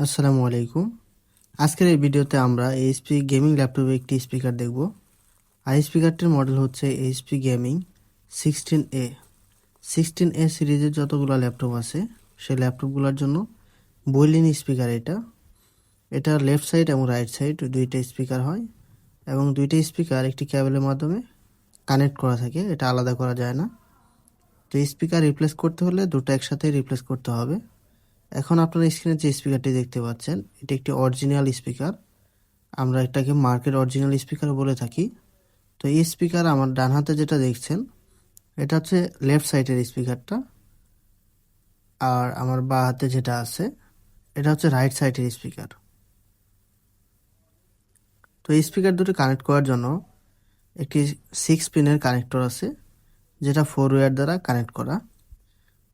আসসালামু আলাইকুম। আজকের এই ভিডিওতে আমরা এইচপি গেমিং ল্যাপটপে একটি স্পিকার দেখব। আর এই স্পিকারটির মডেল হচ্ছে এইচপি গেমিং 16A। 16A সিরিজের যতগুলো ল্যাপটপ আছে সেই ল্যাপটপগুলোর জন্য বৈলিন স্পিকার এটা লেফট সাইড এবং রাইট সাইড দুইটা স্পিকার হয় এবং দুইটা স্পিকার একটি কেবলের মাধ্যমে কানেক্ট করা থাকে, এটা আলাদা করা যায় না। তো স্পিকার রিপ্লেস করতে হলে দুটো একসাথে রিপ্লেস করতে হবে। এখন আপনারা স্ক্রিনে যে স্পিকারটি দেখতে পাচ্ছেন এটি একটি অরিজিনাল স্পিকার। আমরা এটাকে মার্কেট অরিজিনাল স্পিকার বলে থাকি। তো এই স্পিকার আমার ডান হাতে যেটা দেখছেন এটা হচ্ছে লেফট সাইডের স্পিকারটা, আর আমার বাঁ হাতে যেটা আছে এটা হচ্ছে রাইট সাইডের স্পিকার। তো এই স্পিকার দুটো কানেক্ট করার জন্য একটি 6 পিনের কানেক্টর আছে যেটা 4 ওয়্যার দ্বারা কানেক্ট করা।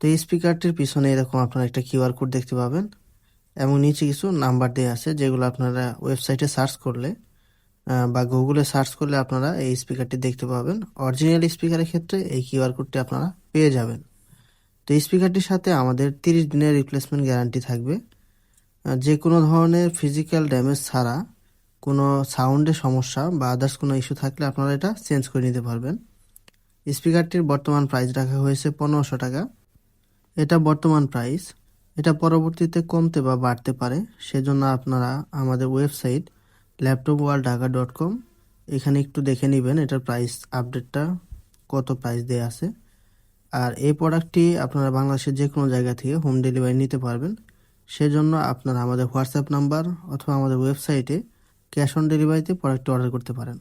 তো এই স্পিকারটির পিছনে এরকম আপনারা একটা কিউআর কোড দেখতে পাবেন এবং নিচে কিছু নাম্বার দেওয়া আছে যেগুলো আপনারা ওয়েবসাইটে সার্চ করলে বা গুগলে সার্চ করলে আপনারা এই স্পিকারটি দেখতে পাবেন। অরিজিনাল স্পিকারের ক্ষেত্রে এই কিউআর কোডটি আপনারা পেয়ে যাবেন। তো এই স্পিকারটির সাথে আমাদের 30 দিনের রিপ্লেসমেন্ট গ্যারান্টি থাকবে। যে কোনো ধরনের ফিজিক্যাল ড্যামেজ ছাড়া কোনো সাউন্ডের সমস্যা বা আদার্স কোনো ইস্যু থাকলে আপনারা এটা চেঞ্জ করে নিতে পারবেন। স্পিকারটির বর্তমান প্রাইস রাখা হয়েছে 1500 টাকা। এটা বর্তমান প্রাইস, এটা পরবর্তীতে কমতে বা বাড়তে পারে, সেজন্য আপনারা আমাদের ওয়েবসাইট laptopworldhaka.com এখানে একটু দেখে নেবেন এটার প্রাইস আপডেটটা কত প্রাইস দেয়া আছে। আর এই প্রোডাক্টটি আপনারা বাংলাদেশের যে কোনো জায়গা থেকে হোম ডেলিভারি নিতে পারবেন। সেজন্য আপনারা আমাদের হোয়াটসঅ্যাপ নাম্বার অথবা আমাদের ওয়েবসাইটে ক্যাশ অন ডেলিভারিতে প্রোডাক্টটি অর্ডার করতে পারেন।